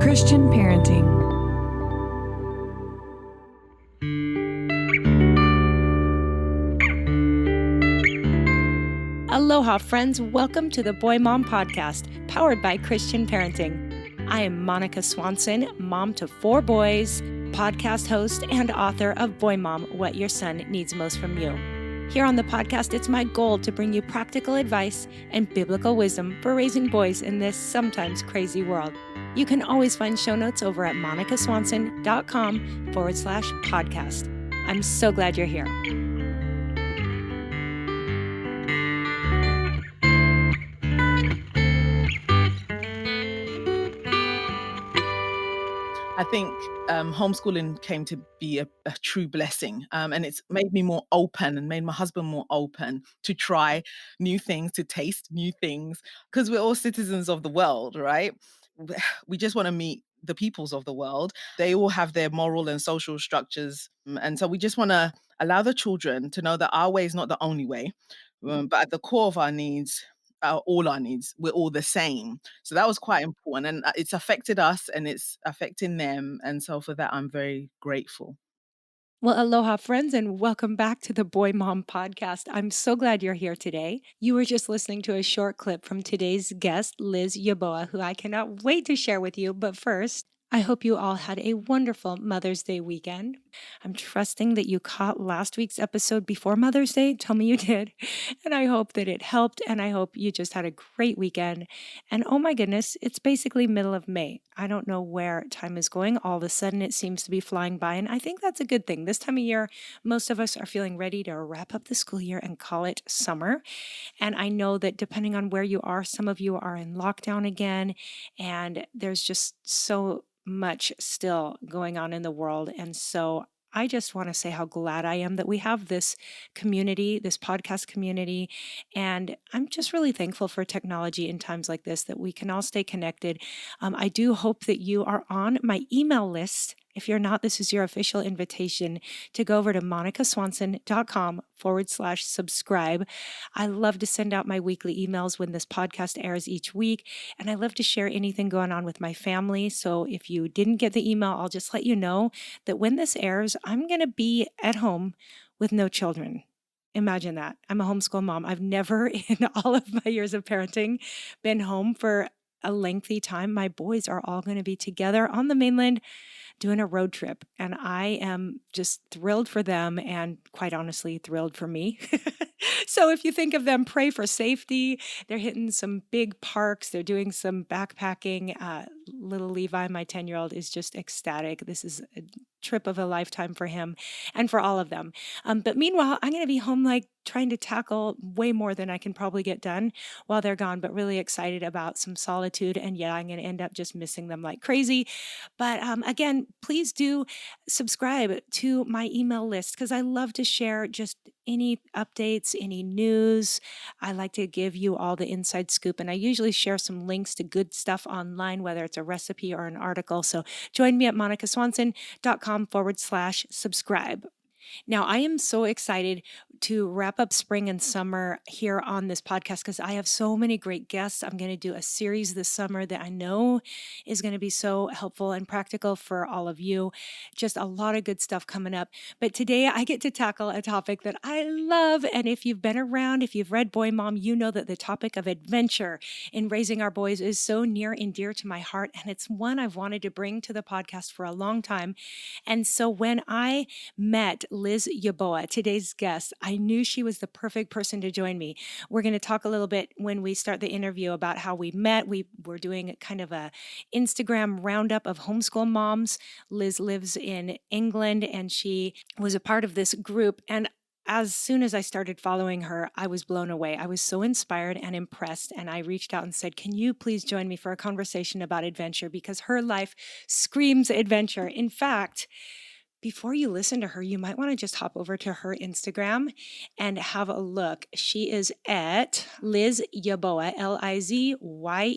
Christian parenting. Aloha, friends. Welcome to the Boy Mom Podcast, powered by Christian Parenting. I am Monica Swanson, mom to 4 boys, podcast host, and author of Boy Mom, What Your Son Needs Most from You. Here on the podcast, it's my goal to bring you practical advice and biblical wisdom for raising boys in this sometimes crazy world. You can always find show notes over at monicaswanson.com/podcast. I'm so glad you're here. I think homeschooling came to be a true blessing, and it's made me more open and made my husband more open to try new things, to taste new things, because we're all citizens of the world, right? We just want to meet the peoples of the world. They all have their moral and social structures, and so we just want to allow the children to know that our way is not the only way, but at the core of our needs, all our needs, we're all the same. So that was quite important, and it's affected us and it's affecting them. And so for that, I'm very grateful. Well, aloha, friends, and welcome back to the Boy Mom Podcast. I'm so glad you're here today. You were just listening to a short clip from today's guest, Liz Yeboah, who I cannot wait to share with you. But first, I hope you all had a wonderful Mother's Day weekend. I'm trusting that you caught last week's episode before Mother's Day. Tell me you did. And I hope that it helped. And I hope you just had a great weekend. And oh my goodness, it's basically middle of May. I don't know where time is going. All of a sudden, it seems to be flying by. And I think that's a good thing. This time of year, most of us are feeling ready to wrap up the school year and call it summer. And I know that depending on where you are, some of you are in lockdown again. And there's just so much still going on in the world. And so I just want to say how glad I am that we have this community, this podcast community. And I'm just really thankful for technology in times like this, that we can all stay connected. I do hope that you are on my email list. If you're not, this is your official invitation to go over to monicaswanson.com/subscribe. I love to send out my weekly emails when this podcast airs each week, and I love to share anything going on with my family. So if you didn't get the email, I'll just let you know that when this airs, I'm going to be at home with no children. Imagine that. I'm a homeschool mom. I've never in all of my years of parenting been home for a lengthy time. My boys are all going to be together on the mainland doing a road trip. And I am just thrilled for them and quite honestly, thrilled for me. So if you think of them, pray for safety. They're hitting some big parks. They're doing some backpacking. Little Levi, my 10-year-old, is just ecstatic. This is a trip of a lifetime for him and for all of them. But meanwhile, I'm going to be home trying to tackle way more than I can probably get done while they're gone, but really excited about some solitude. And yeah, I'm going to end up just missing them like crazy. But again, please do subscribe to my email list because I love to share just any updates, any news. I like to give you all the inside scoop, and I usually share some links to good stuff online, whether it's a recipe or an article. So join me at monicaswanson.com/subscribe. Now, I am so excited to wrap up spring and summer here on this podcast because I have so many great guests. I'm going to do a series this summer that I know is going to be so helpful and practical for all of you. Just a lot of good stuff coming up. But today I get to tackle a topic that I love. And if you've been around, if you've read Boy Mom, you know that the topic of adventure in raising our boys is so near and dear to my heart. And it's one I've wanted to bring to the podcast for a long time. And so when I met Liz Yeboah, today's guest, I knew she was the perfect person to join me. We're going to talk a little bit when we start the interview about how we met. We were doing kind of a Instagram roundup of homeschool moms. Liz lives in England and she was a part of this group. And as soon as I started following her, I was blown away. I was so inspired and impressed. And I reached out and said, can you please join me for a conversation about adventure? Because her life screams adventure. In fact, before you listen to her, you might want to just hop over to her Instagram and have a look. She is at Liz Yeboah, Lizyeboah.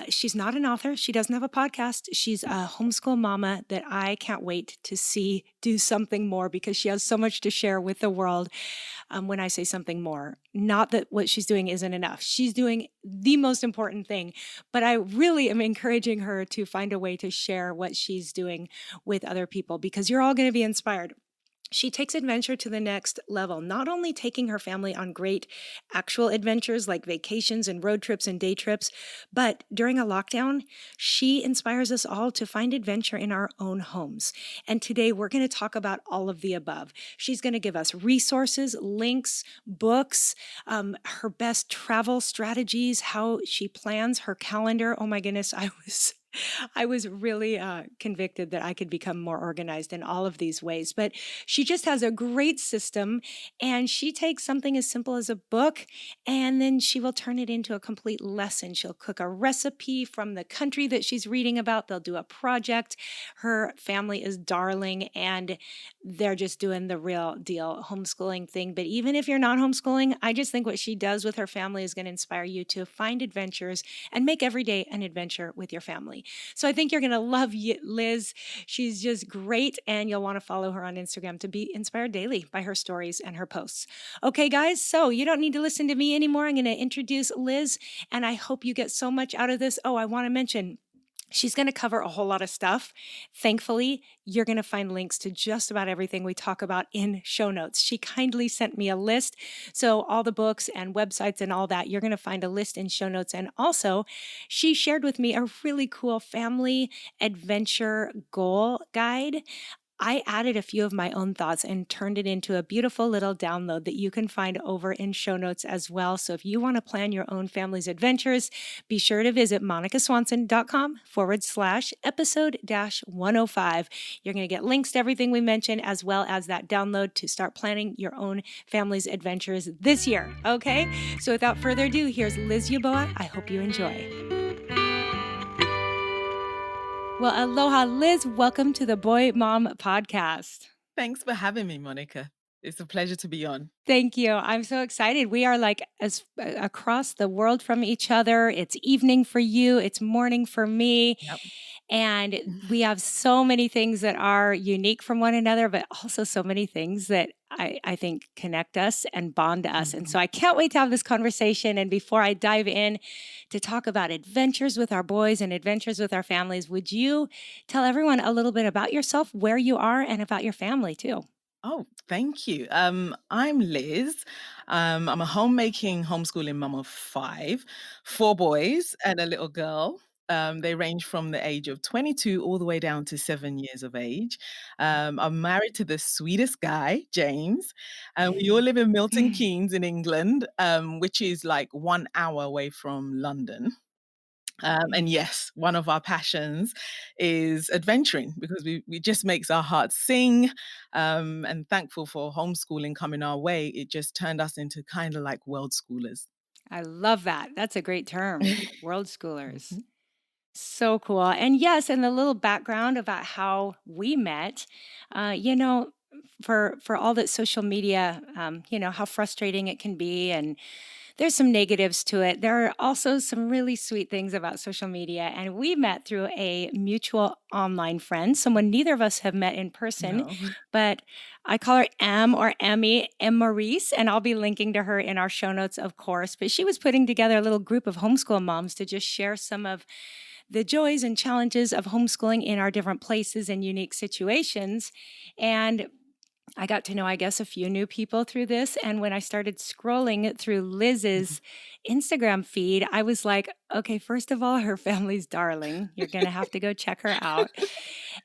She's not an author. She doesn't have a podcast. She's a homeschool mama that I can't wait to see do something more because she has so much to share with the world. When I say something more, not that what she's doing isn't enough. She's doing the most important thing, but I really am encouraging her to find a way to share what she's doing with other people because you're all going to be inspired. She takes adventure to the next level, not only taking her family on great actual adventures like vacations and road trips and day trips, but during a lockdown, she inspires us all to find adventure in our own homes. And today we're going to talk about all of the above. She's going to give us resources, links, books, her best travel strategies, how she plans her calendar. Oh my goodness, I was really convicted that I could become more organized in all of these ways. But she just has a great system, and she takes something as simple as a book, and then she will turn it into a complete lesson. She'll cook a recipe from the country that she's reading about. They'll do a project. Her family is darling, and they're just doing the real deal homeschooling thing. But even if you're not homeschooling, I just think what she does with her family is going to inspire you to find adventures and make every day an adventure with your family. So I think you're going to love Liz. She's just great, and you'll want to follow her on Instagram to be inspired daily by her stories and her posts. Okay, guys, so you don't need to listen to me anymore. I'm going to introduce Liz, and I hope you get so much out of this. Oh, I want to mention, she's going to cover a whole lot of stuff. Thankfully, you're going to find links to just about everything we talk about in show notes. She kindly sent me a list. So, all the books and websites and all that, you're going to find a list in show notes. And also, she shared with me a really cool family adventure goal guide. I added a few of my own thoughts and turned it into a beautiful little download that you can find over in show notes as well. So if you want to plan your own family's adventures, be sure to visit monicaswanson.com/episode 105. You're going to get links to everything we mentioned as well as that download to start planning your own family's adventures this year. Okay? So without further ado, here's Liz Yeboah. I hope you enjoy. Well, aloha, Liz. Welcome to the Boy Mom Podcast. Thanks for having me, Monica. It's a pleasure to be on. Thank you. I'm so excited. We are like as across the world from each other. It's evening for you, it's morning for me. Yep. And we have so many things that are unique from one another, but also so many things that I think connect us and bond us. And so Mhm. I can't wait to have this conversation. And before I dive in to talk about adventures with our boys and adventures with our families, would you tell everyone a little bit about yourself, where you are, and about your family too? Oh, thank you. I'm Liz. I'm a homemaking, homeschooling mum of five, four boys and a little girl. They range from the age of 22 all the way down to 7 years of age. I'm married to the sweetest guy, James, and we all live in Milton Keynes in England, which is like 1 hour away from London. And yes, one of our passions is adventuring because we just makes our hearts sing. And thankful for homeschooling coming our way, it just turned us into kind of like world schoolers. I love that. That's a great term. World schoolers. Mhm. So cool. And yes, and the little background about how we met, you know, for all that social media, how frustrating it can be, and there's some negatives to it. There are also some really sweet things about social media, and we met through a mutual online friend, someone neither of us have met in person, No. but I call her Em or Emmy, Em Maurice, and I'll be linking to her in our show notes, of course. But she was putting together a little group of homeschool moms to just share some of the joys and challenges of homeschooling in our different places and unique situations. And I got to know, I guess, a few new people through this. And when I started scrolling through Liz's Instagram feed, I was like, okay, first of all, her family's darling. You're going to have to go check her out.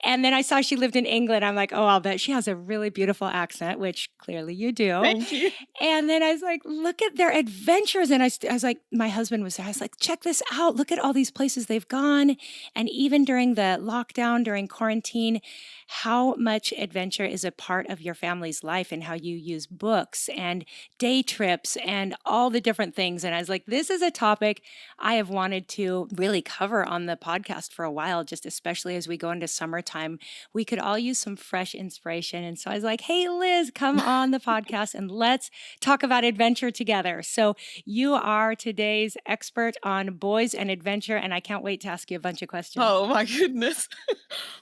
And then I saw she lived in England. I'm like, oh, I'll bet she has a really beautiful accent, which clearly you do. Thank you. And then I was like, look at their adventures. And I was like, my husband was there. I was like, check this out. Look at all these places they've gone. And even during the lockdown, during quarantine, how much adventure is a part of your family's life and how you use books and day trips and all the different things. And I was like, this is a topic I have wanted to really cover on the podcast for a while, just especially as we go into summertime. We could all use some fresh inspiration. And so I was like, hey, Liz, come on the podcast and let's talk about adventure together. So you are today's expert on boys and adventure, and I can't wait to ask you a bunch of questions. Oh my goodness.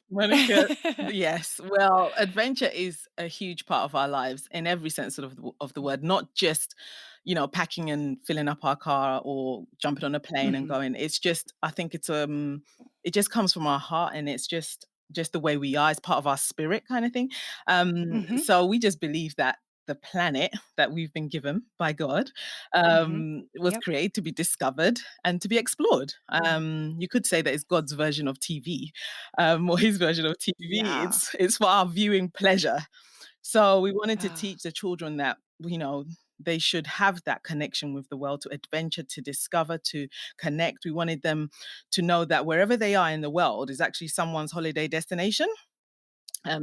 Monica, yes. Well, adventure is a huge part of our lives in every sense of the word, not just, packing and filling up our car or jumping on a plane and Hmm. going. It's just, I think it just comes from our heart, and it's just the way we are. It's part of our spirit kind of thing. Hmm. So we just believe that the planet that we've been given by God Hmm. was Yep. created to be discovered and to be explored. Mm. You could say that it's God's version of TV, or his version of TV. Yeah. It's for our viewing pleasure. So we wanted to Ah. teach the children that, they should have that connection with the world, to adventure, to discover, to connect. We wanted them to know that wherever they are in the world is actually someone's holiday destination.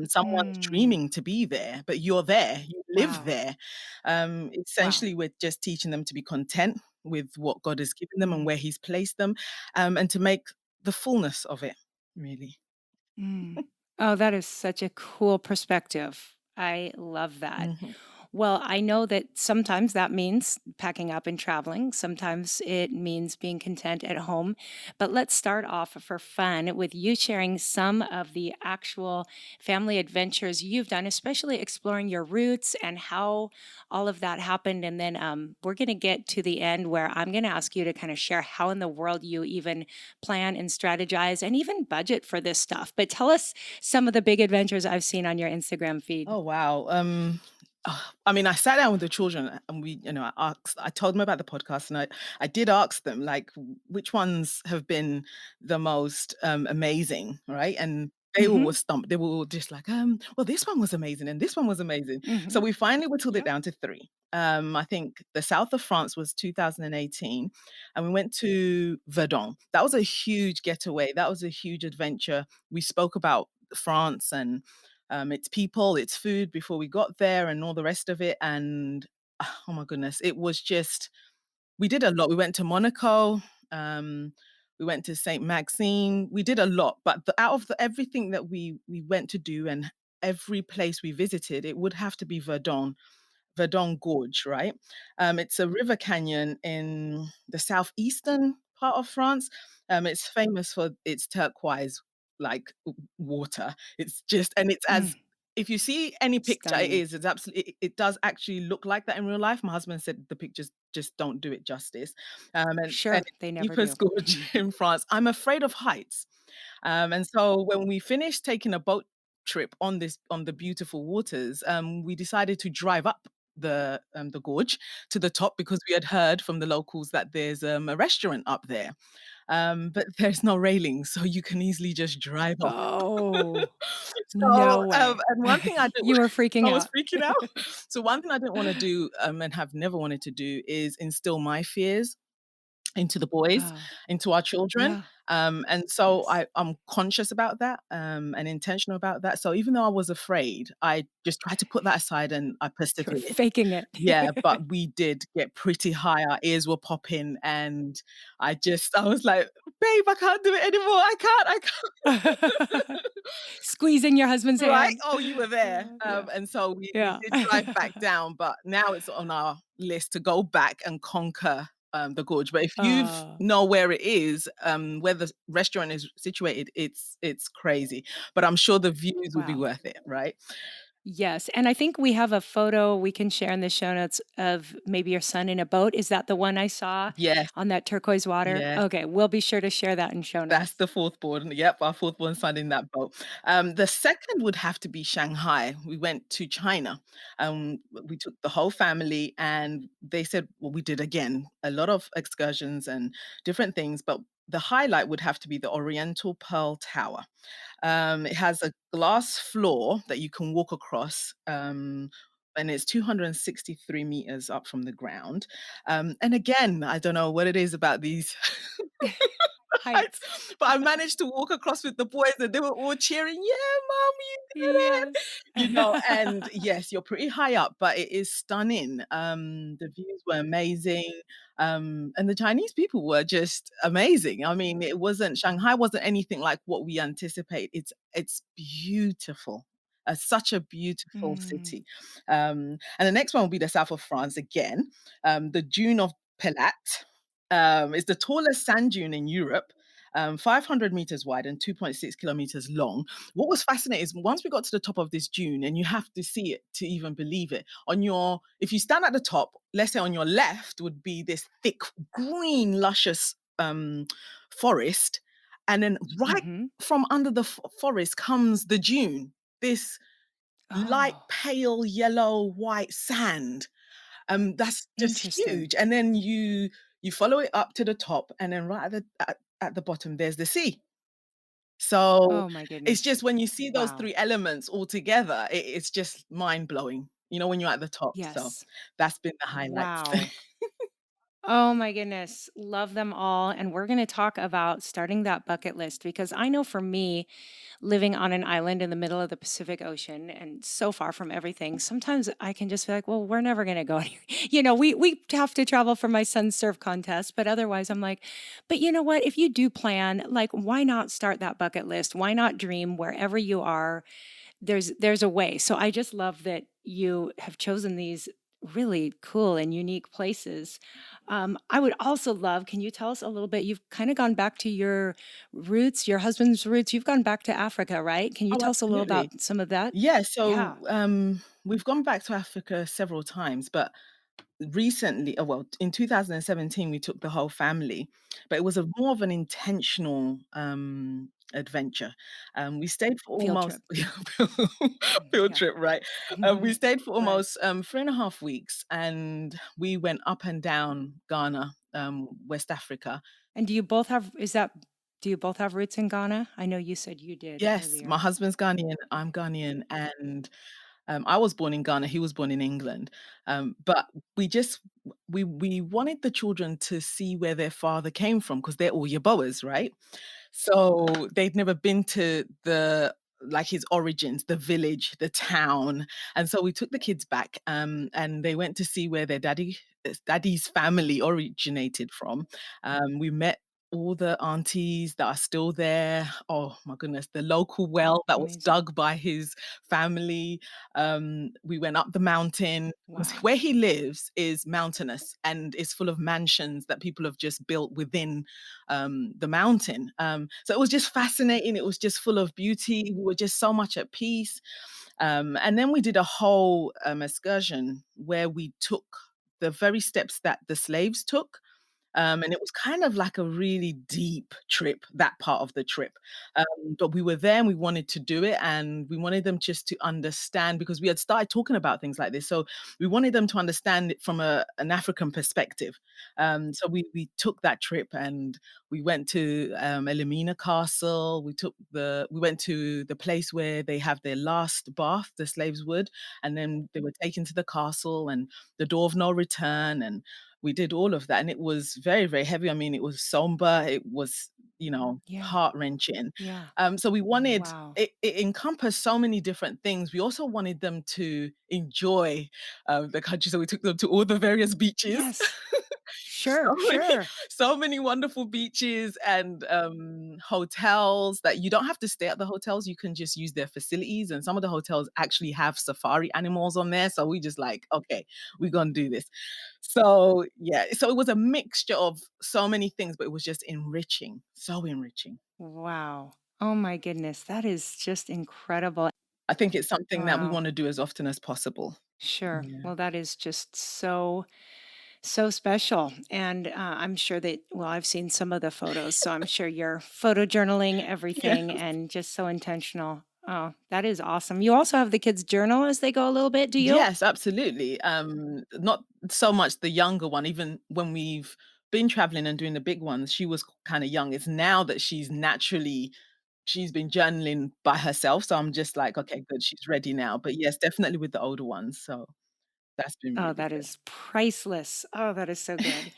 Someone's Mm. dreaming to be there, but you're there, you live Wow. there. Wow. Essentially, we're just teaching them to be content with what God has given them and Mm. where He's placed them, and to make the fullness of it, really. Mm. Oh, that is such a cool perspective. I love that. Mhm. Well, I know that sometimes that means packing up and traveling. Sometimes it means being content at home. But let's start off for fun with you sharing some of the actual family adventures you've done, especially exploring your roots and how all of that happened. And then we're going to get to the end where I'm going to ask you to kind of share how in the world you even plan and strategize and even budget for this stuff. But tell us some of the big adventures I've seen on your Instagram feed. Oh, wow. I mean, I sat down with the children and I told them about the podcast, and I did ask them, like, which ones have been the most amazing, right? And they all Hmm. were stumped. They were all just like, well, this one was amazing and this one was amazing. So Hmm. we finally whittled it Yep. down to three. I think the south of France was 2018, and we went to Verdun. That was a huge getaway. That was a huge adventure. We spoke about France and its people, its food before we got there, and all the rest of it. And oh my goodness, it was just, we did a lot. We went to Monaco. Um, we went to Saint Maxime. We did a lot, but out of everything that we went to do, and every place we visited, it would have to be Verdun Gorge, right? It's a river canyon in the southeastern part of France. It's famous for its turquoise, like, water. It's just, and it's as, Mm, if you see any picture, stunning. it's absolutely, it does actually look like that in real life. My husband said the pictures just don't do it justice. And Sure, it's they the never deepest do. gorge in France. I'm afraid of heights. And so when we finished taking a boat trip on the beautiful waters, we decided to drive up the gorge to the top, because we had heard from the locals that there's a restaurant up there. But there's no railings, so you can easily just drive off. Oh, So, no way. and one thing I did You were I freaking was out. freaking out. So one thing I didn't wanna do, and have never wanted to do, is instill my fears into the boys, Oh, into our children. yeah, And so yes. I'm conscious about that, and intentional about that. So even though I was afraid, I just tried to put that aside and I You were persevered. faking it. Yeah, but we did get pretty high. Our ears were popping, and I was like, "Babe, I can't do it anymore. I can't." Squeezing your husband's Right? hand. Oh, you were there. Yeah, And so we yeah. did drive back down, but now it's on our list to go back and conquer, the gorge. But if you Oh, know where it is, where the restaurant is situated, it's crazy. But I'm sure the views will be wow. worth it, right? Yes, and I think we have a photo we can share in the show notes of maybe your son in a boat. Is that the one I saw Yes, on that turquoise water? yes. Okay, we'll be sure to share that in show That's notes. the 4th born. Yep, our 4th born son in that boat. The second would have to be Shanghai. We went to China. We took the whole family, and they said, well, we did again a lot of excursions and different things, but the highlight would have to be the Oriental Pearl Tower. It has a glass floor that you can walk across. And it's 263 meters up from the ground. And again, I don't know what it is about these Right? Right. But I managed to walk across with the boys and they were all cheering, "Yeah, mom, you did it." Yes. And yes, you're pretty high up, but it is stunning. The views were amazing. And the Chinese people were just amazing. I mean, it wasn't Shanghai wasn't anything like what we anticipate. It's beautiful. Such a beautiful Mm. city. And the next one will be the south of France again. The Dune of Pelat. It's the tallest sand dune in Europe, 500 meters wide and 2.6 kilometers long. What was fascinating is once we got to the top of this dune, and you have to see it to even believe it. If you stand at the top, let's say on your left would be this thick, green, luscious forest, and then right Mhm. from under the forest comes the dune. This light Oh, pale yellow white sand that's just interesting. huge, and then you follow it up to the top, and then right at the bottom, there's the sea. So, Oh my it's goodness. just when you see those Wow. 3 elements all together, it's just mind-blowing, when you're at the top, so Yes. that's been the highlights. Wow. Oh my goodness. Love them all. And we're going to talk about starting that bucket list because I know for me, living on an island in the middle of the Pacific Ocean and so far from everything, sometimes I can just be like, well, we're never going to go anywhere. We have to travel for my son's surf contest, but otherwise I'm like, but you know what? If you do plan, like, why not start that bucket list? Why not dream wherever you are? There's a way. So I just love that you have chosen these really cool and unique places. I would also love, can you tell us a little bit? You've kind of gone back to your roots, your husband's roots. You've gone back to Africa, right? Can you Oh, tell us a little absolutely. about some of that? Yeah, Yeah, so, we've gone back to Africa several times, but recently well, in 2017, we took the whole family, but it was a more of an intentional, adventure. We stayed for field almost trip. field Yeah. trip, right? We stayed for Right. almost, 3.5 weeks, and we went up and down Ghana, West Africa. And do you both have roots in Ghana? I know you said you did Yes, my earlier. husband's Ghanaian, I'm Ghanaian, and I was born in Ghana, he was born in England. But we just we wanted the children to see where their father came from because 'cause they're all Yeboahs, right? So, they'd never been to his origins, the village, the town, and so we took the kids back, and they went to see where their daddy's family originated from. We met all the aunties that are still there. Oh my goodness, the local well that was Amazing. dug by his family. We went up the mountain because Wow. where he lives is mountainous and is full of mansions that people have just built within the mountain. So it was just fascinating. It was just full of beauty. We were just so much at peace. And then we did a whole excursion where we took the very steps that the slaves took. And it was kind of like a really deep trip, that part of the trip. But we were there and we wanted to do it and we wanted them just to understand because we had started talking about things like this. So we wanted them to understand it from an African perspective. So we took that trip and we went to Elimina Castle. We went to the place where they have their last bath, the slaves would, and then they were taken to the castle and the door of no return and we did all of that, and it was very, very heavy. I mean, it was somber, it was, Yeah. heart-wrenching. Yeah. So we wanted Wow. it encompassed so many different things. We also wanted them to enjoy, the country, so we took them to all the various beaches. Yes. So Sure, many sure. so many wonderful beaches and, hotels that you don't have to stay at the hotels, you can just use their facilities, and some of the hotels actually have safari animals on there, so we just like, "Okay, we're gonna do this." So, yeah, so it was a mixture of so many things, but it was just enriching, so enriching. Wow. Oh my goodness. That is just incredible. I think it's something that we Wow. wanna do as often as possible. Sure. Yeah. Well, that is just so special. And I'm sure that, well, I've seen some of the photos, so I'm sure you're photojournaling Yeah. everything and just so intentional. Oh, that is awesome. You also have the kids journal as they go a little bit, do you? Yes, absolutely. Not so much the younger one, even when we've been traveling and doing the big ones, she was kinda young. It's now that she's been journaling by herself, so I'm just like, "Okay, good, she's ready now." But yes, definitely with the older ones, so that's been Oh, really that good. is priceless. Oh, that is so good.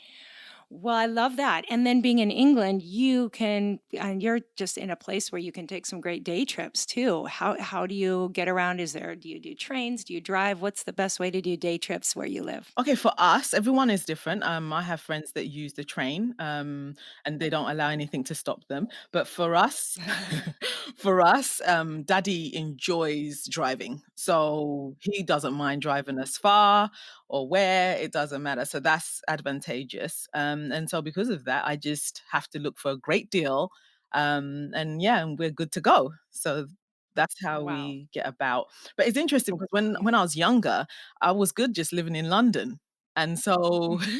Well, I love that, and then being in England, you can and you're just in a place where you can take some great day trips too. How do you get around? Do you do trains? Do you drive? What's the best way to do day trips where you live? Okay, for us, everyone is different. I have friends that use the train, and they don't allow anything to stop them. But for us, Daddy enjoys driving, so he doesn't mind driving us far or where. It doesn't matter. So that's advantageous. And so because of that, I just have to look for a great deal, and yeah, and we're good to go. So that's how Wow. we get about. But it's interesting because when I was younger, I was good just living in London. And so Mhm.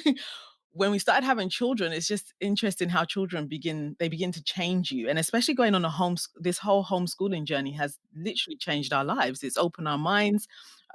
when we started having children, it's just interesting how children begin to change you. And especially going on this whole homeschooling journey has literally changed our lives. It's opened our minds.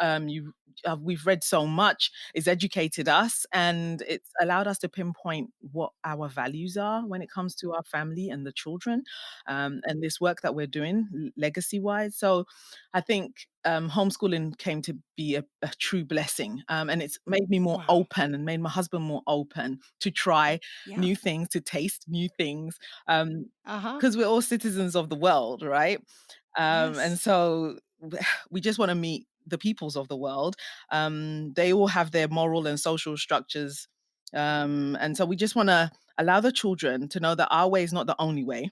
You We've read so much, it's educated us, and it's allowed us to pinpoint what our values are when it comes to our family and the children, and this work that we're doing legacy wise. So I think homeschooling came to be a true blessing. And it's made me more Wow. open and made my husband more open to try Yeah. new things, to taste new things, um, Uh-huh. because we're all citizens of the world, right? And Yes. so we just want to meet the peoples of the world. They all have their moral and social structures. And so we just want to allow the children to know that our way is not the only way,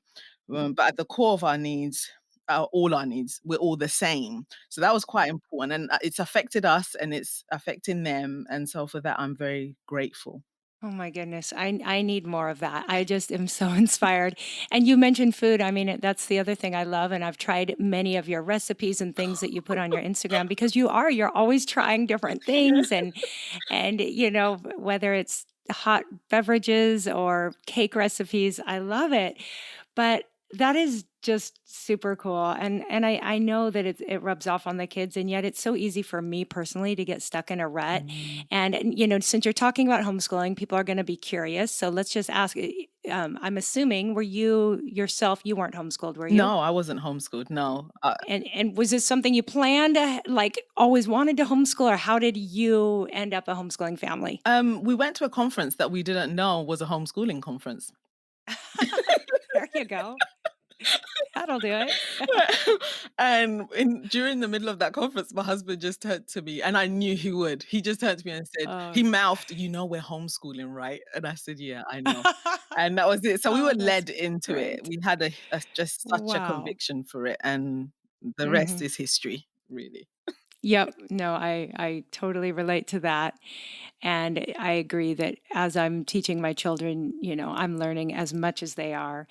but at the core of our needs, all our needs, we're all the same. So that was quite important, and it's affected us, and it's affecting them. And so for that, I'm very grateful. Oh my goodness. I need more of that. I just am so inspired. And you mentioned food. I mean, that's the other thing I love. And I've tried many of your recipes and things that you put on your Instagram because you're always trying different things and whether it's hot beverages or cake recipes, I love it. But that is just super cool, and I know that it rubs off on the kids, and yet it's so easy for me personally to get stuck in a rut, Mm. and since you're talking about homeschooling, people are gonna be curious, so let's just ask, I'm assuming, were you yourself you weren't homeschooled, were you? No, I wasn't homeschooled. No. And was this something you planned to like, always wanted to homeschool, or how did you end up a homeschooling family? We went to a conference that we didn't know was a homeschooling conference. There you go. That'll do it. And during the middle of that conference, my husband just turned to me, and I knew he would. He just turned to me and said, Oh. he mouthed, "You know we're homeschooling, right?" And I said, "Yeah, I know." And that was it. So we were Oh, that's led into it. great. We had just such a Wow. conviction for it, and the rest Mhm. is history, really. Yep. No, I totally relate to that, and I agree that as I'm teaching my children, I'm learning as much as they are.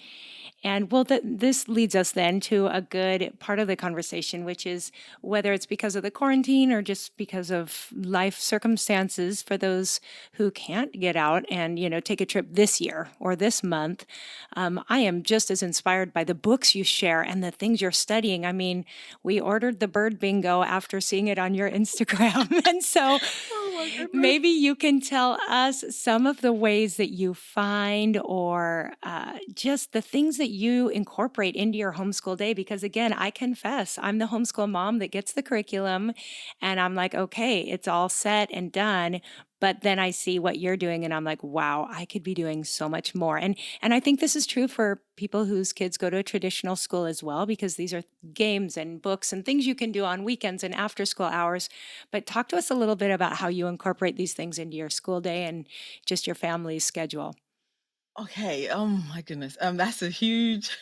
And well, this leads us then to a good part of the conversation, which is whether it's because of the quarantine or just because of life circumstances for those who can't get out and, take a trip this year or this month. I am just as inspired by the books you share and the things you're studying. I mean, we ordered the bird bingo after seeing it on your Instagram. And so Oh my goodness. maybe you can tell us some of the ways that you find or just the things that you incorporate into your homeschool day. Because again, I confess, I'm the homeschool mom that gets the curriculum and I'm like, okay, it's all set and done. But then I see what you're doing and I'm like, wow, I could be doing so much more. And I think this is true for people whose kids go to a traditional school as well, because these are games and books and things you can do on weekends and after school hours. But talk to us a little bit about how you incorporate these things into your school day and just your family's schedule. Okay. Oh my goodness. That's a huge,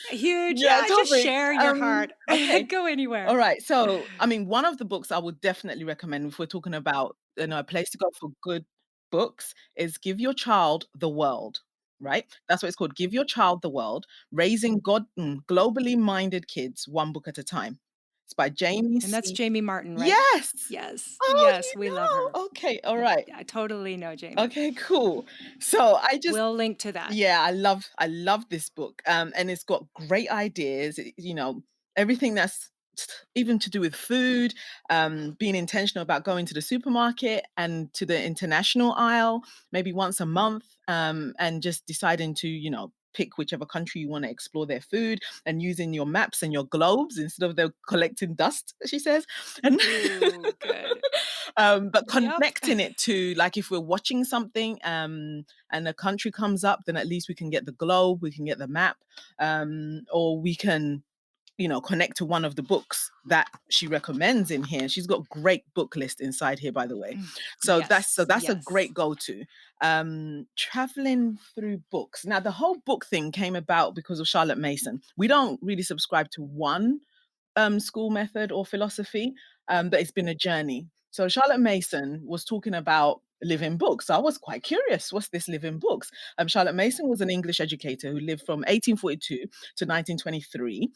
Huge. yeah, Yeah, just topic. share your heart. Okay. Go All anywhere. right. So, I mean, one of the books I would definitely recommend if we're talking about, a place to go for good books is Give Your Child the World, right? That's what it's called. Give Your Child the World, Raising Globally Minded Kids One Book at a Time. It's by Jamie And that's C. Jamie Martin, right? Yes. Yes. Oh, Yes, you we love her. know. Okay. All right. I totally know Jamie. Okay, cool. So I just We'll link to that. yeah, I love this book, and it's got great ideas. Everything that's even to do with food, being intentional about going to the supermarket and to the international aisle maybe once a month, and just deciding to pick whichever country you want to explore their food, and using your maps and your globes instead of them collecting dust, she says. And Ooh, good. but Yep. connecting it to, like, if we're watching something and a country comes up, then at least we can get the globe, we can get the map, or we can, connect to one of the books that she recommends in here. She's got great book list inside here, by the way. So Yes, that's a yes. great go-to. Traveling through books. Now, the whole book thing came about because of Charlotte Mason. We don't really subscribe to one school method or philosophy, but it's been a journey. So Charlotte Mason was talking about living books. So I was quite curious, what's this living books? Charlotte Mason was an English educator who lived from 1842 to 1923.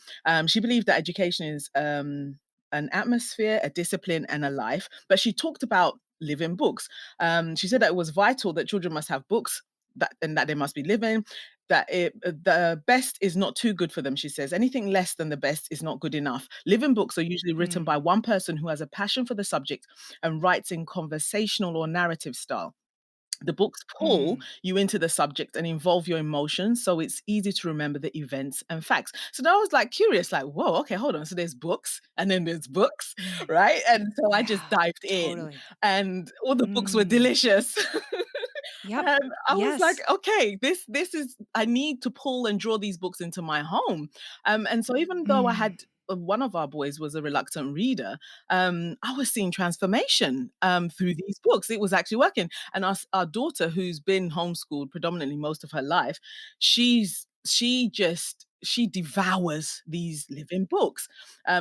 She believed that education is an atmosphere, a discipline, and a life. But she talked about living books. She said that it was vital that children must have books, and that they must be living, that the best is not too good for them, she says. Anything less than the best is not good enough. Living books are usually written Mm, by one person who has a passion for the subject and writes in conversational or narrative style. The books pull mm. you into the subject and involve your emotions, so it's easy to remember the events and facts. So now I was like curious, like, whoa, okay, hold on. So there's books and then there's books, Mm. right? And so I just Yeah, dived in, totally. and all the books were Mm. delicious. Yep. And I was like, Yes. okay, this is, I need to pull and draw these books into my home. And so even though I Mm. had one of our boys was a reluctant reader, I was seeing transformation through these books. It was actually working. And our daughter, who's been homeschooled predominantly most of her life, she devours these living books.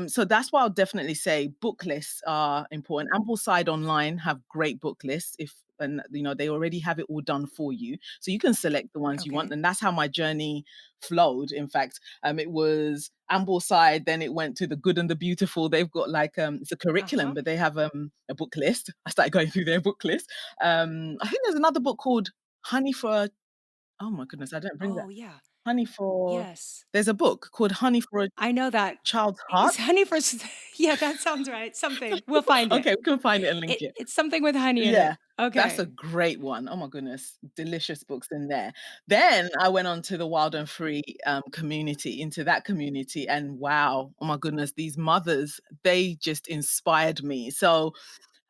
So that's why I'll definitely say book lists are important. Ambleside Online have great book lists, if and they already have it all done for you, so you can select the ones you want. Okay. And that's how my journey flowed. In fact, it was Ambleside, then it went to the Good and the Beautiful. They've got like it's a curriculum, Uh-huh. but they have a book list. I started going through their book list. I think there's another book called Honey for oh my goodness, I don't bring that. Oh, yeah. Honey for Yes. There's a book called Honey for a I know that. Child's Heart. Is honey for s yeah, that sounds right. Something. We'll find it. Okay, we can find it and link it. It's something with honey in it. Yeah, that's a Okay. great one. Oh my goodness, delicious books in there. Then I went on to the Wild and Free community, into that community, and wow, oh my goodness, these mothers, they just inspired me. So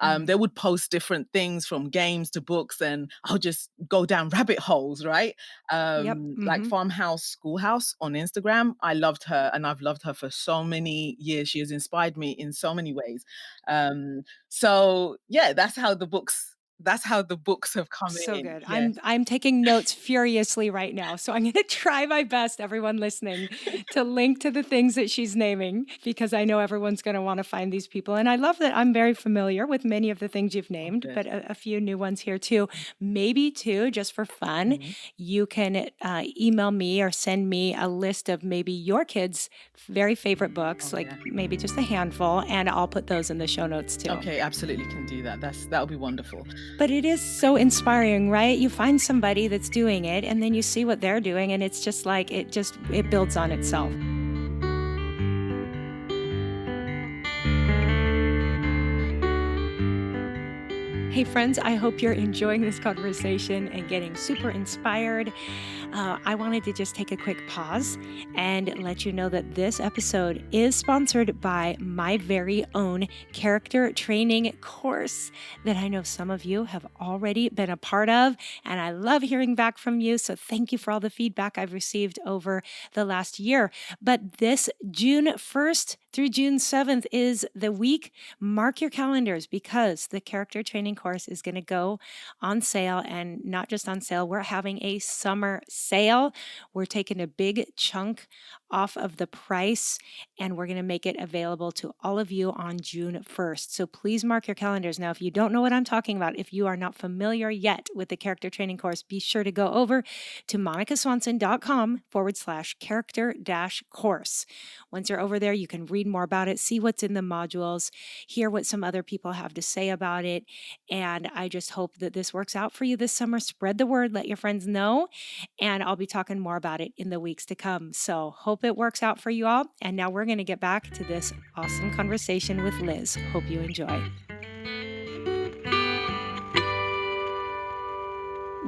Mm. they would post different things from games to books, and I'll just go down rabbit holes, right? Yep. Like Mhm. Farmhouse Schoolhouse on Instagram. I loved her, and I've loved her for so many years. She has inspired me in so many ways. Um, so yeah, That's how the books have come So in. good. Yes. I'm taking notes furiously right now. So I'm going to try my best, everyone listening, to link to the things that she's naming because I know everyone's going to want to find these people. And I love that I'm very familiar with many of the things you've Oh, named, good. but a few new ones here too. Maybe too, just for fun, Mhm. you can email me or send me a list of maybe your kids' very favorite books, Oh like yeah. maybe just a handful, and I'll put those in the show notes too. Okay, absolutely can do that. That'll be wonderful. But it is so inspiring, right? You find somebody that's doing it and then you see what they're doing and it's just like it builds on itself. Hey, friends, I hope you're enjoying this conversation and getting super inspired. I wanted to just take a quick pause and let you know that this episode is sponsored by my very own character training course that I know some of you have already been a part of. And I love hearing back from you. So thank you for all the feedback I've received over the last year. But this June 1st through June 7th is the week. Mark your calendars because the character training course is going to go on sale, and not just on sale, we're having a summer sale. We're taking a big chunk off of the price and we're going to make it available to all of you on June 1st. So please mark your calendars. Now, if you don't know what I'm talking about, if you are not familiar yet with the character training course, be sure to go over to monicaswanson.com/character course. Once you're over there, you can read more about it, see what's in the modules, hear what some other people have to say about it. And I just hope that this works out for you this summer. Spread the word, let your friends know, and I'll be talking more about it in the weeks to come. So hope it works out for you all. And now we're going to get back to this awesome conversation with Liz. Hope you enjoy.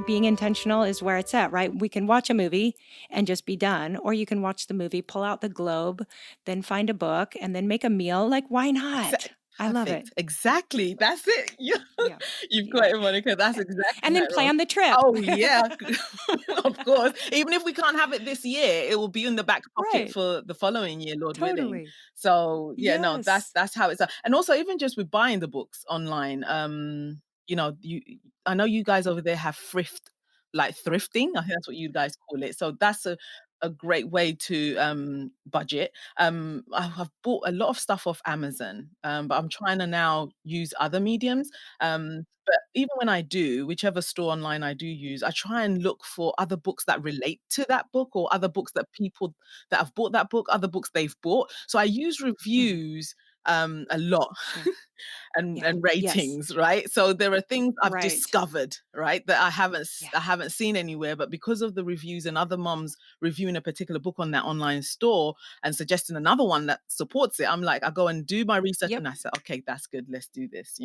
being intentional is where it's at, right? We can watch a movie and just be done, or you can watch the movie, pull out the globe, then find a book, and then make a meal. Like, why not? I love it. Perfect. Exactly. That's it. Yeah. You've got Yeah. it, Monica. That's A- exactly And how then it rolls. plan the trip. Oh, yeah. Of course. Even if we can't have it this year, it will be in the back pocket Right. for the following year, Lord willing. Totally. So, yeah, no, that's Yes. that's how it's and also even just with buying the books online, you I know you guys over there have like thrifting. I think that's what you guys call it. So that's a great way to budget. I've bought a lot of stuff off Amazon, but I'm trying to now use other mediums. But even when I do, whichever store online I do use, I try and look for other books that relate to that book or other books that people that have bought that book, other books they've bought. So I use Mhm. reviews a lot Sure. Yeah. and Yes. ratings, right? So there are things I've Right. discovered, right, that Yeah. I haven't seen anywhere, but because of the reviews and other moms reviewing a particular book on that online store and suggesting another one that supports it, I'm like, I go and do my research Yep. and I say, okay, that's good, let's do this.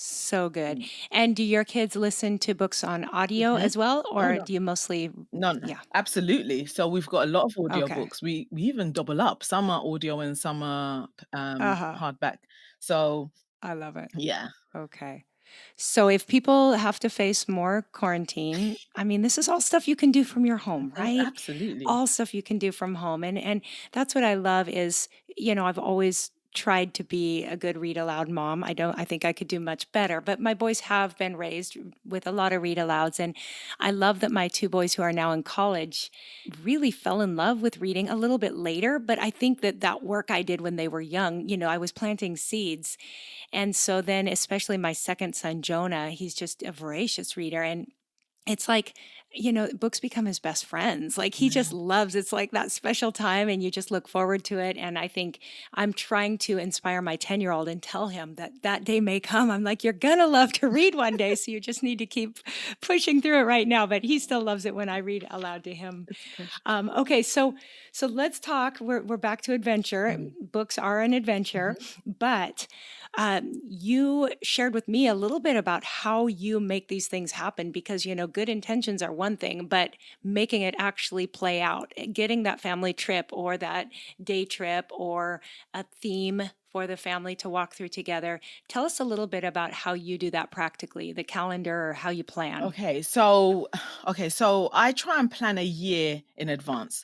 So good. Mm. And do your kids listen to books on audio Mhm. as well, Oh or no. do you mostly No, no, yeah. absolutely. So we've got a lot of Okay. audiobooks. We even double up. Some are audio and some are Uh-huh. hardback. So I love it. yeah. Okay. So if people have to face more quarantine, I mean, this is all stuff you can do from your home, right? Absolutely. All stuff you can do from home. And that's what I love is, I've always tried to be a good read aloud mom. I think I could do much better, but my boys have been raised with a lot of read alouds, and I love that my two boys who are now in college really fell in love with reading a little bit later, but I think that that work I did when they were young, I was planting seeds, and so then, especially my second son, Jonah, he's just a voracious reader. And it's like, books become his best friends. Like he just loves it's like that special time and you just look forward to it. And I think I'm trying to inspire my 10-year-old and tell him that that day may come. I'm like, you're going to love to read one day. So you just need to keep pushing through it right now. But he still loves it when I read aloud to him. It's precious. Okay, so let's talk. We're back to adventure. Mm. Books are an adventure, Mhm. but you shared with me a little bit about how you make these things happen because good intentions are one thing, but making it actually play out, getting that family trip or that day trip or a theme for the family to walk through together. Tell us a little bit about how you do that practically, the calendar or how you plan. Okay, so I try and plan a year in advance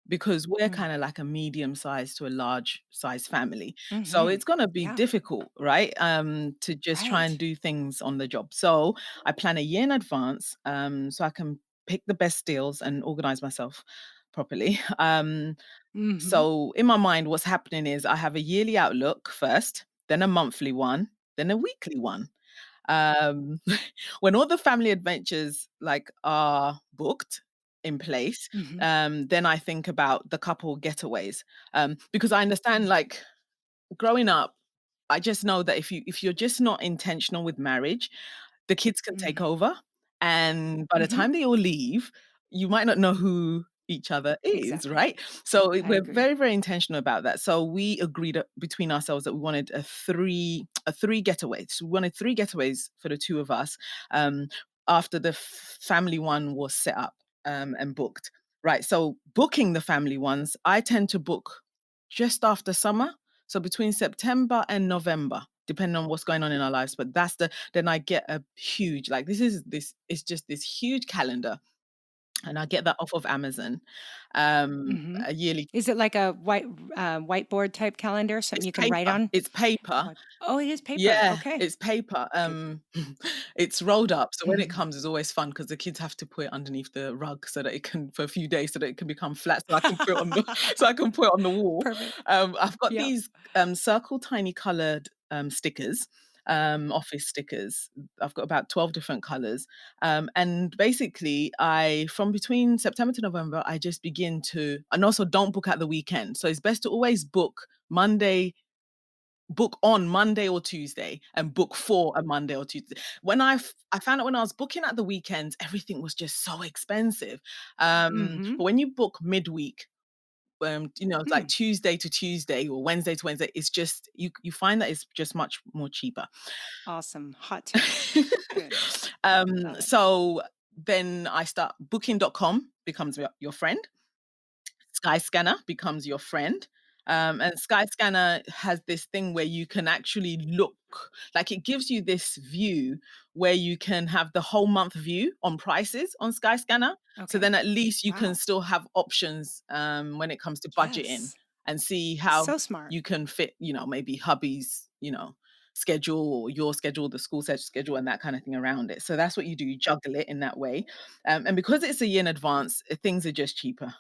because we're Mm. kind of like a medium size to a large size family. So Hmm. it's going to be Yeah, difficult, right? To just try and right. do things on the job. So I plan a year in advance so I can pick the best deals and organize myself properly. Hmm. So in my mind, what's happening is I have a yearly outlook first, then a monthly one, then a weekly one. Um, when all the family adventures, like, are booked in place, Hmm. then I think about the couple getaways, because I understand, like, growing up, I just know that if you're just not intentional with marriage, the kids can take Hmm. over, and by the Hmm. time they all leave, you might not know who each other is, Exactly. right? So I we're agree. very, very intentional about that. So we agreed between ourselves that we wanted a three getaways. So we wanted three getaways for the two of us after the family one was set up and booked. Right. So booking the family ones, I tend to book just after summer, so between September and November, depending on what's going on in our lives. But then I get a huge, like, this is just this huge calendar, and I get that off of Amazon. Mhm. A yearly. Is it like a whiteboard type calendar, something It's you can write paper. on? It's paper. White Oh, it is paper. Yeah, Okay. it's paper. Good. It's rolled up, so when it Mhm. comes, it's always fun because the kids have to put it underneath the rug so that it can for a few days so that it can become flat, so I can put it on the so I can put it on the wall. Perfect. I've got Yep. these circle tiny coloured stickers, office stickers. I've got about 12 different colours, and basically, I from between September to November, I just begin to, and also don't book at the weekend. So it's best to always book on Monday or Tuesday and book for a Monday or Tuesday. I found out when I was booking at the weekends, everything was just so expensive. Mhm. But when you book midweek, it's Hmm. like Tuesday to Tuesday or Wednesday to Wednesday, it's just you find that it's just much more cheaper. Awesome. Hot tip. Good. Love it. So then I start booking.com becomes your friend. Skyscanner becomes your friend. And Skyscanner has this thing where you can actually look, like it gives you this view where you can have the whole month view on prices on Skyscanner. So Okay. then at least you can Wow. still have options when it comes to budgeting Yes. and see how So smart. you can fit, maybe hubby's, schedule or your schedule, the school set schedule, and that kind of thing around it. So that's what you do. You juggle it in that way. And because it's a year in advance, things are just cheaper.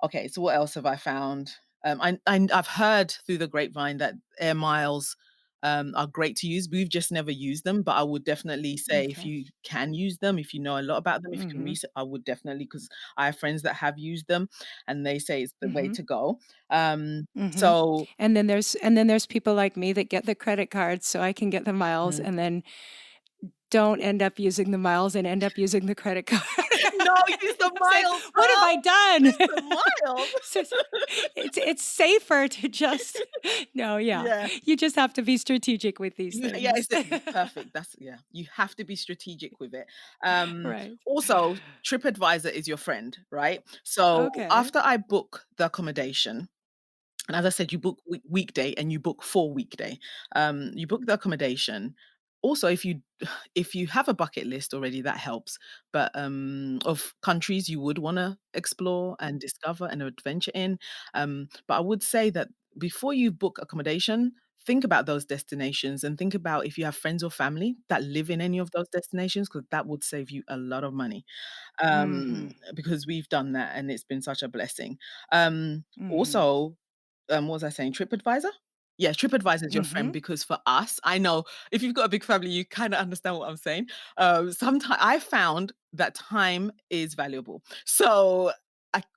Okay, so what else have I found? I've heard through the grapevine that air miles are great to use. We've just never used them, but I would definitely say if Okay. you can use them, if you know a lot about them, if you can Mhm. research, I would definitely, because I have friends that have used them and they say it's the way Mhm. to go. Um, Mhm. so And then there's people like me that get the credit cards so I can get the miles mm. and then don't end up using the miles and end up using the credit card. No, use the It's like, miles, "What have girl. I done?" Use the miles. So it's safer to just no, yeah. Yeah. You just have to be strategic with these Yeah, things. perfect. That's yeah. You have to be strategic with it. Um, Right. Also, TripAdvisor is your friend, right? So Okay. after I book the accommodation, and as I said, you book weekday and you book for weekday. You book the accommodation. Also, if you have a bucket list already, that helps. But of countries you would want to explore and discover and adventure in. But I would say that before you book accommodation, think about those destinations and think about if you have friends or family that live in any of those destinations, because that would save you a lot of money. Mhm. Because we've done that and it's been such a blessing. Mhm. Also, what was I saying? TripAdvisor? Yeah, TripAdvisor is your friend Mhm. because for us, I know if you've got a big family, you kind of understand what I'm saying. Sometimes I found that time is valuable. So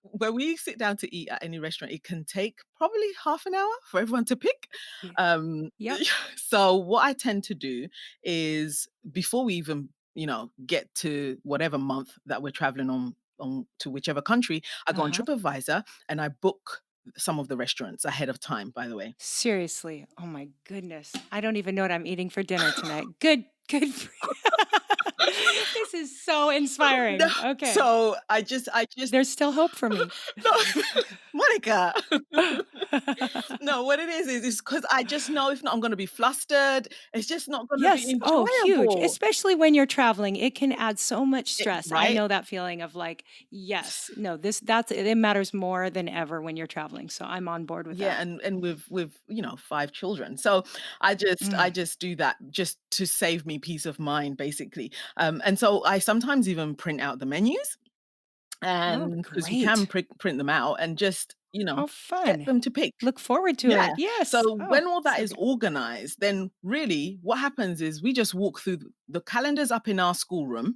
when we sit down to eat at any restaurant, it can take probably half an hour for everyone to pick. Yeah. Um, Yep. so what I tend to do is before we even get to whatever month that we're traveling on to whichever country, I go on Uh-huh. TripAdvisor and I book some of the restaurants ahead of time, by the way. Seriously. Oh my goodness. I don't even know what I'm eating for dinner tonight. Good for you. This is so No, inspiring. Okay. so I just There's still hope for me. no, Monica. No, what it is because I just know if not, I'm gonna be flustered. It's just not gonna be Yes. Oh, huge. enjoyable. Especially when you're traveling. It can add so much stress. I Right? know that feeling of like, yes, no, that's it matters more than ever when you're traveling. So I'm on board with Yeah, that. and with 5 children. So I Mm. just do that just to save me peace of mind, basically. And so I sometimes even print out the menus. Oh, And because you can great. print them out and just, How get fun. them to pick. Look forward to Yeah. it. Yes. So Oh, when all that so is good. organized, then really what happens is we just walk through the calendars up in our schoolroom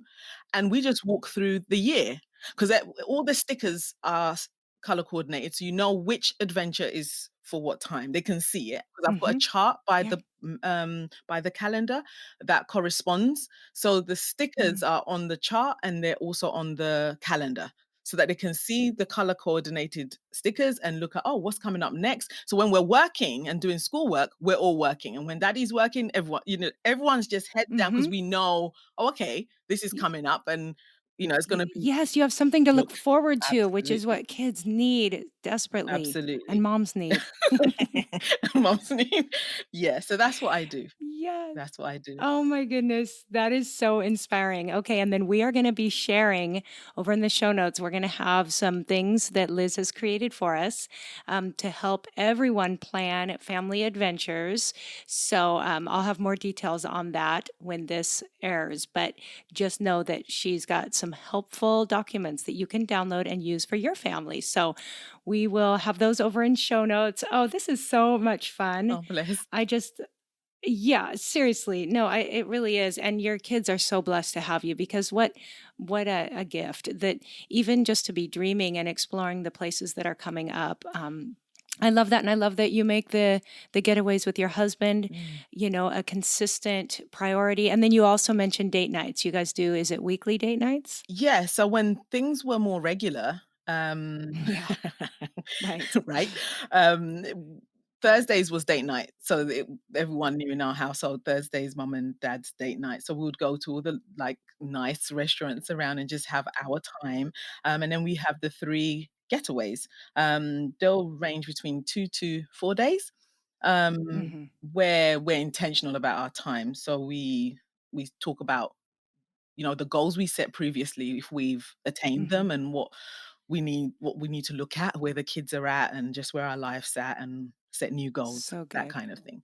and we just walk through the year because all the stickers are color coordinated. So you know which adventure is for what time. They can see it because I've got a Mhm. chart by Yeah. the calendar that corresponds. So the stickers Mm. are on the chart and they're also on the calendar so that they can see the color coordinated stickers and look at, oh, what's coming up next. So when we're working and doing schoolwork, we're all working. And when daddy's working, everyone's just head down because Mhm. we know, oh, okay, this is Y coming up and it's gonna be yes, you have something to look look forward to, which is absolutely, what kids need desperately and absolutely. moms need. Mom's name. Yeah, so that's what I do. Yes. That's what I do. Oh my goodness, that is so inspiring. Okay, and then we are going to be sharing over in the show notes. We're going to have some things that Liz has created for us to help everyone plan family adventures. So I'll have more details on that when this airs, but just know that she's got some helpful documents that you can download and use for your family. So we will have those over in show notes. Oh, this is so much fun. Oh, bless. I just yeah, seriously. No, it really is. And your kids are so blessed to have you because what a gift that even just to be dreaming and exploring the places that are coming up. I love that. And I love that you make the getaways with your husband, Mm. a consistent priority. And then you also mentioned date nights. You guys do, is it weekly date nights? Yeah, so when things were more regular, Yeah, right. right? Um, Thursdays was date night, so everyone knew in our household Thursdays, mum and dad's date night. So we would go to all the like nice restaurants around and just have our time. And then we have the 3 getaways. They'll range between 2 to 4 days, Mhm. where we're intentional about our time. So we talk about, the goals we set previously, if we've attained them, Mhm. and what we need to look at, where the kids are at, and just where our life's at, and set new goals, So that good. kind of thing.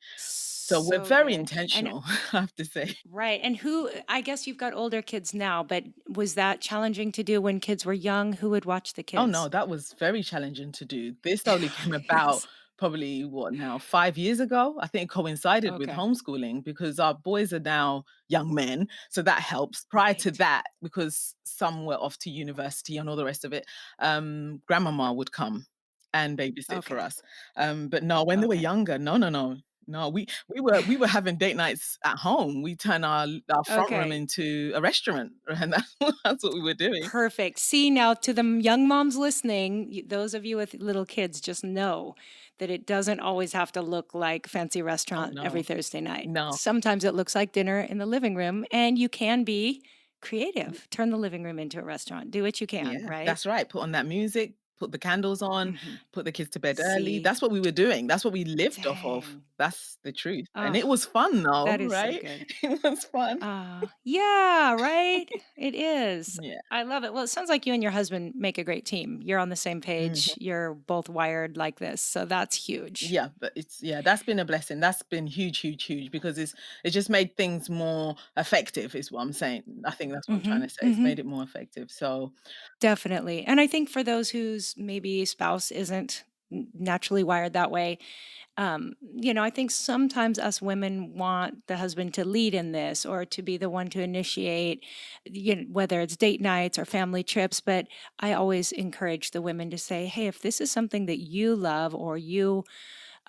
So we're So very good. And intentional, I have to say. right, and who I guess you've got older kids now, but was that challenging to do when kids were young? Who would watch the Oh, no, kids? that was very challenging to do. This only came about Yes. probably, what now, 5 years ago? I think it coincided with Okay. homeschooling because our boys are now young men, so that helps. Prior to Right. that, because some were off to university and all the rest of it, grandmama would come and babysit for Okay. us. But no, when they were Okay. younger, no, no, no. No, we were having date nights at home. We turn our front room Okay. into a restaurant, and that's what we were doing. Perfect. See, now to the young moms listening, those of you with little kids just know that it doesn't always have to look like fancy Oh, restaurant every no. Thursday night. No. Sometimes it looks like dinner in the living room, and you can be creative. Turn the living room into a restaurant. Do what you can, Yeah, right? that's right. Put on that music, put the candles on, Mhm. put the kids to bed early. See, That's what we were doing. That's what we lived off of. dang. That's the truth. And it Oh, was fun though, that is so right? good. It was fun. Yeah, right? It is. Yeah. I love it. Well, it sounds like you and your husband make a great team. You're on the same page. Mhm. You're both wired like this. So that's huge. Yeah, but that's been a blessing. That's been huge, huge, huge because it just made things more effective, is what I'm saying. I think that's what I'm trying Mhm. to say. It's Mhm. made it more effective. So Definitely. And I think for those whose maybe spouse isn't naturally wired that way, I think sometimes us women want the husband to lead in this or to be the one to initiate, whether it's date nights or family trips. But I always encourage the women to say, hey, if this is something that you love or you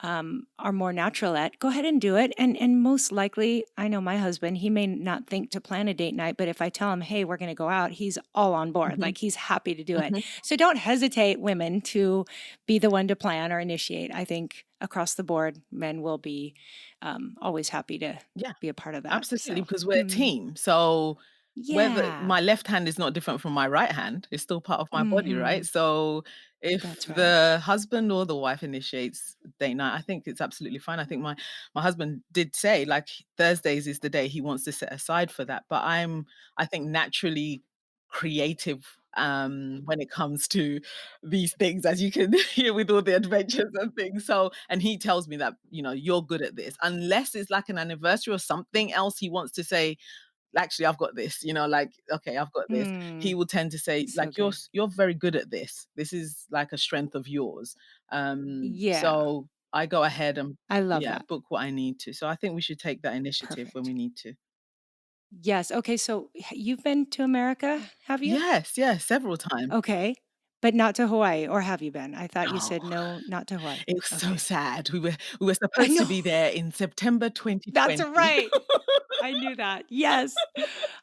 are more natural at, go ahead and do it. And most likely, I know my husband, he may not think to plan a date night, but if I tell him, hey, we're going to go out, he's all on board. mhm, Like he's happy to do it. mhm. So don't hesitate, women, to be the one to plan or initiate. I think across the board, men will be always happy to Yeah. be a part of that. Absolutely, So, because we're a team. So whether yeah. my left hand is not different from my right hand, it's still part of my body, right? Hmm. So if That's right. the husband or the wife initiates date night, I think it's absolutely fine. I think my husband did say like Thursdays is the day he wants to set aside for that. But I think naturally creative when it comes to these things, as you can hear with all the adventures and things. So, and he tells me that, you're good at this, unless it's like an anniversary or something else he wants to say, actually, I've got this, like, okay, I've got this. He Mm, will tend to say, so like, good. you're very good at this. This is like a strength of yours. Yeah. So I go ahead and, I love yeah, that. book what I need to. So I think we should take that initiative when Perfect. we need to. Yes. Okay. So you've been to America, have you? Yes, yes, several times. Okay. But not to Hawaii, or have you been? I thought you No. said no, not to Hawaii. It was so Okay. sad. We were I supposed to know. be there in September That's 2020. right. I knew that. Yes.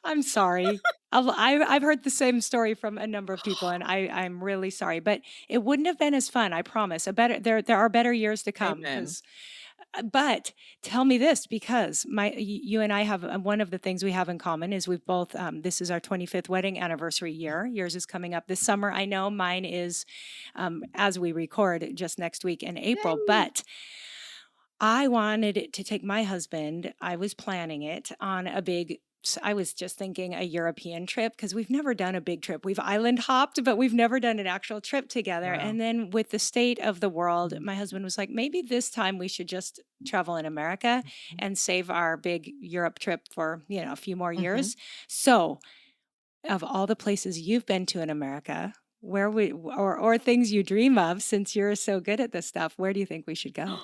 I'm sorry. I've heard the same story from a number of people, and I'm really sorry. But it wouldn't have been as fun. I promise. A better there are better years to come Amen. because but tell me this because you and I have one of the things we have in common is we've both this is our 25th wedding anniversary year. Yours is coming up this summer. I know mine is as we record just next week in April, Yay. but I wanted it to take my husband. I was planning it on I was just thinking a European trip because we've never done a big trip. We've island hopped, but we've never done an actual trip together. Wow. And then with the state of the world, Mhm, my husband was like, maybe this time we should just travel in America mhm, and save our big Europe trip for, a few more mhm. years. So, of all the places you've been to in America, where we or things you dream of since you're so good at this stuff, where do you think we should go?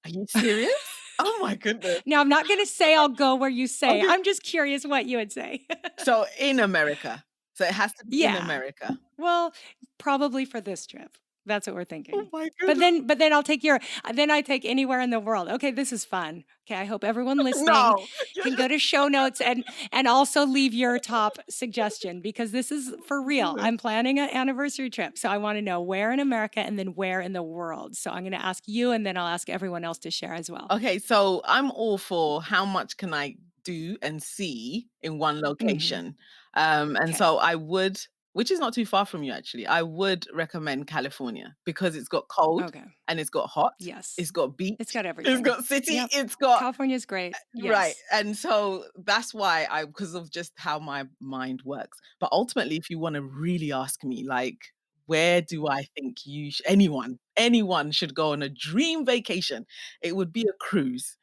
Are you serious? Oh my goodness. Now, I'm not gonna say I'll go where you say. Okay. I'm just curious what you would say. So in America. So it has to be in Yeah. America. Well, probably for this trip. That's what we're Oh thinking. my But goodness. then I'll take your then I take anywhere in the world. Okay, this is fun. Okay, I hope everyone listening No, you're can go just to show notes and also leave your top suggestion because this is oh for my real. goodness. I'm planning an anniversary trip, so I want to know where in America and then where in the world. So I'm going to ask you and then I'll ask everyone else to share as well. Okay, so I'm all for how much can I do and see in one Mhm. location. And Okay. so I would, which is not too far from you actually, I would recommend California because it's got cold Okay. and it's got hot, Yes. it's got It's beach, got it's everything. got city, Yep. it's got California's great. right. Yes. And so that's why I, because of just how my mind works. But ultimately, if you want to really ask me, like, where do I think anyone should go on a dream vacation? It would be a cruise,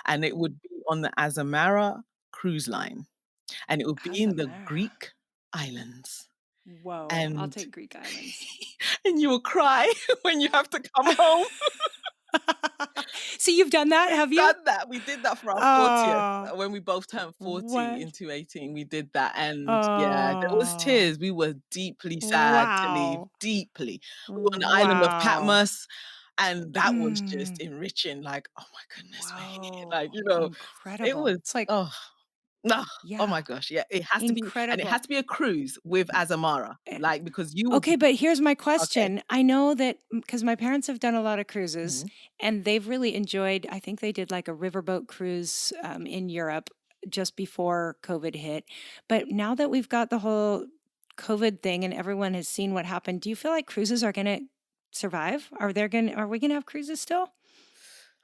and it would be on the Azamara cruise line, and it would be in the Azamara. Greek islands. Whoa, I'll And take Greek islands. and you will cry when you have to come home. So you've done that, We've have you? done that. We did that for our 40th, Oh, when we both turned 40 in what? 2018, we did that, and yeah, there was Oh, tears. We were deeply sad to leave, wow. deeply. We were on the island of Wow. Patmos, and that was just Mm. enriching, like, "Oh my goodness, we're here." Like, Whoa, it was incredible. It's like, oh, no, oh yeah, my gosh, yeah, it has to be, and it incredible. has to be a cruise with Azamara, Eh, like, because you will okay, be but here's my okay. question. I know that because my parents have done a lot of cruises Mhm. and they've really enjoyed, I think they did like a riverboat cruise in Europe just before COVID hit. But now that we've got the whole COVID thing and everyone has seen what happened, do you feel like cruises are going to survive? Are we going to have cruises still?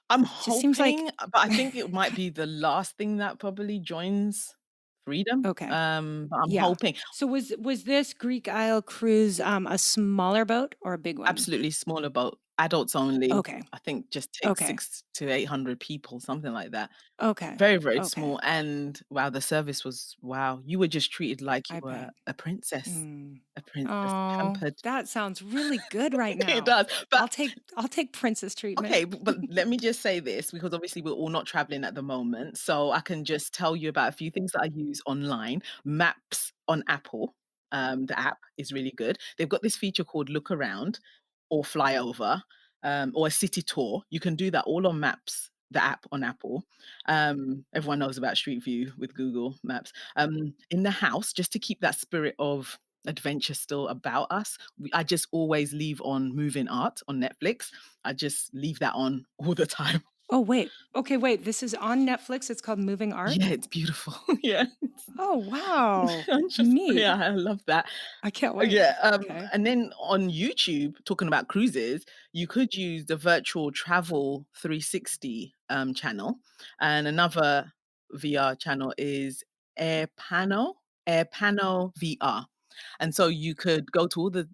I'm Just seems like hoping, but I think it might be the last thing that probably joins freedom. okay. But I'm Yeah. hoping So was this Greek Isle cruise a smaller boat or a big one? absolutely smaller boat, adults only. Okay. I think just takes Okay. 6 to 800 people, something like that. Okay. Very, very Okay. small, and wow, the service was wow. You were just treated like you I were bet. Mm. a princess, Oh, pampered. that sounds really good right It now. does, but I'll take princess treatment. okay, but let me just say this because obviously we're all not traveling at the moment. So I can just tell you about a few things that I use online. Maps on Apple. The app is really good. They've got this feature called Look Around or Fly Over, or a city tour. You can do that all on Maps, the app on Apple. Everyone knows about Street View with Google Maps. In the house, just to keep that spirit of adventure still about us, I just always leave on Moving Art on Netflix. I just leave that on all the time. Oh, wait. Okay, wait. This is on Netflix. It's called Moving Art. Yeah, it's beautiful. Yeah. Oh, wow. I'm just Neat. yeah, I love that. I can't wait. Yeah, Okay. and then on YouTube, talking about cruises, you could use the virtual travel 360 channel, and another VR channel is Airpano VR. And so you could go to all the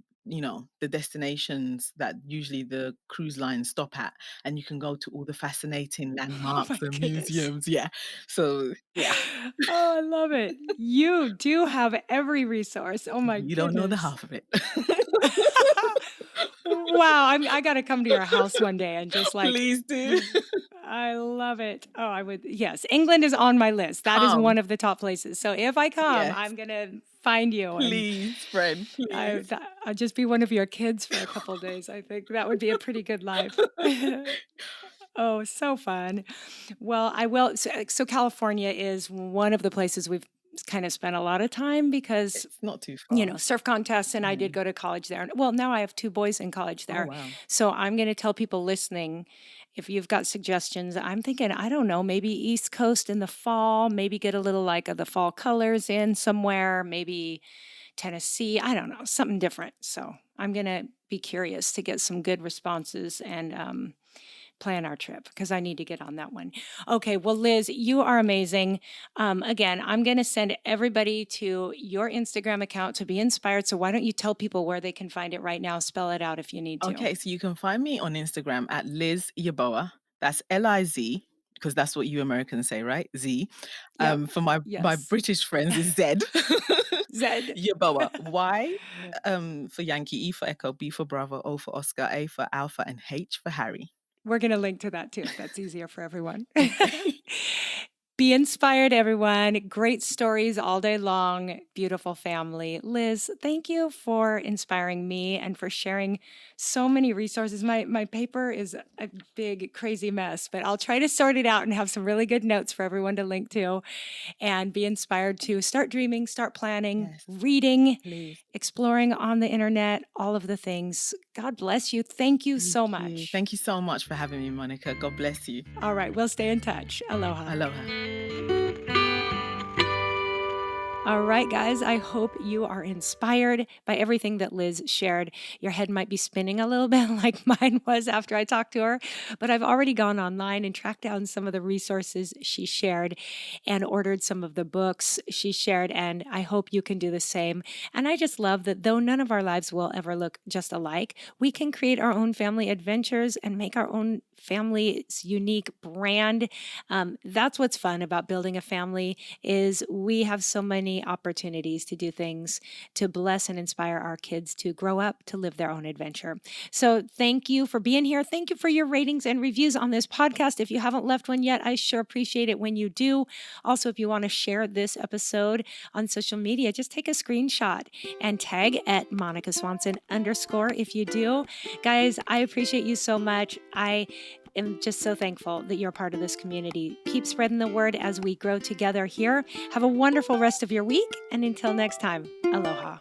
destinations that usually the cruise lines stop at, and you can go to all the fascinating Oh landmarks my and goodness. museums. Yeah. So yeah, Oh, I love it. You do have every resource. Oh my you don't know the goodness. half of it. Wow, I gotta come to your house one day and just like Please do. I love it. Oh, I would yes, England is on my list. That is one Come. of the top places. So if I come, Yes. I'm gonna find you and Please, friend, please. I'll just be one of your kids for a couple days. I think that would be a pretty good life. Oh, so fun. Well, I will. So California is one of the places we've kind of spent a lot of time because It's not too far. surf contests, and I did Mhm. go to college there. Well, now I have 2 boys in college Oh, there. wow. So I'm gonna tell people listening, if you've got suggestions, I'm thinking, I don't know, maybe East Coast in the fall, maybe get a little, like, of the fall colors in somewhere, maybe Tennessee, I don't know, something different. So I'm gonna be curious to get some good responses and, plan our trip because I need to get on that one. Okay, well, Liz, you are amazing. Again, I'm going to send everybody to your Instagram account to be inspired. So why don't you tell people where they can find it right now? Spell it out if you need to. Okay, so you can find me on Instagram at Liz Yeboah. That's Liz, because that's what you Americans say, right? Z. Yep. For my Yes. British friends is Z. Zed. Yeboah. Y, for Yankee, E for Echo, B for Bravo, O for Oscar, A for Alpha, and H for Harry. We're going to link to that too if that's easier for everyone. Okay. Be inspired, everyone. Great stories all day long. Beautiful family. Liz, thank you for inspiring me and for sharing so many resources. My paper is a big, crazy mess, but I'll try to sort it out and have some really good notes for everyone to link to and be inspired to start dreaming, start planning, Yes, reading, please. exploring on the internet, all of the things. God bless you. Thank you Thank so you. much. Thank you so much for having me, Monica. God bless you. All right, we'll stay in touch. Aloha. Aloha. All right, guys, I hope you are inspired by everything that Liz shared. Your head might be spinning a little bit like mine was after I talked to her, but I've already gone online and tracked down some of the resources she shared and ordered some of the books she shared, and I hope you can do the same. And I just love that though none of our lives will ever look just alike, we can create our own family adventures and make our own family's unique brand. That's what's fun about building a family is we have so many opportunities to do things to bless and inspire our kids to grow up to live their own adventure. So thank you for being here. Thank you for your ratings and reviews on this podcast. If you haven't left one yet, I sure appreciate it when you do. Also, if you want to share this episode on social media, just take a screenshot and tag at Monica Swanson _ if you do. Guys, I appreciate you so much. I am just so thankful that you're part of this community. Keep spreading the word as we grow together here. Have a wonderful rest of your week. And until next time, aloha.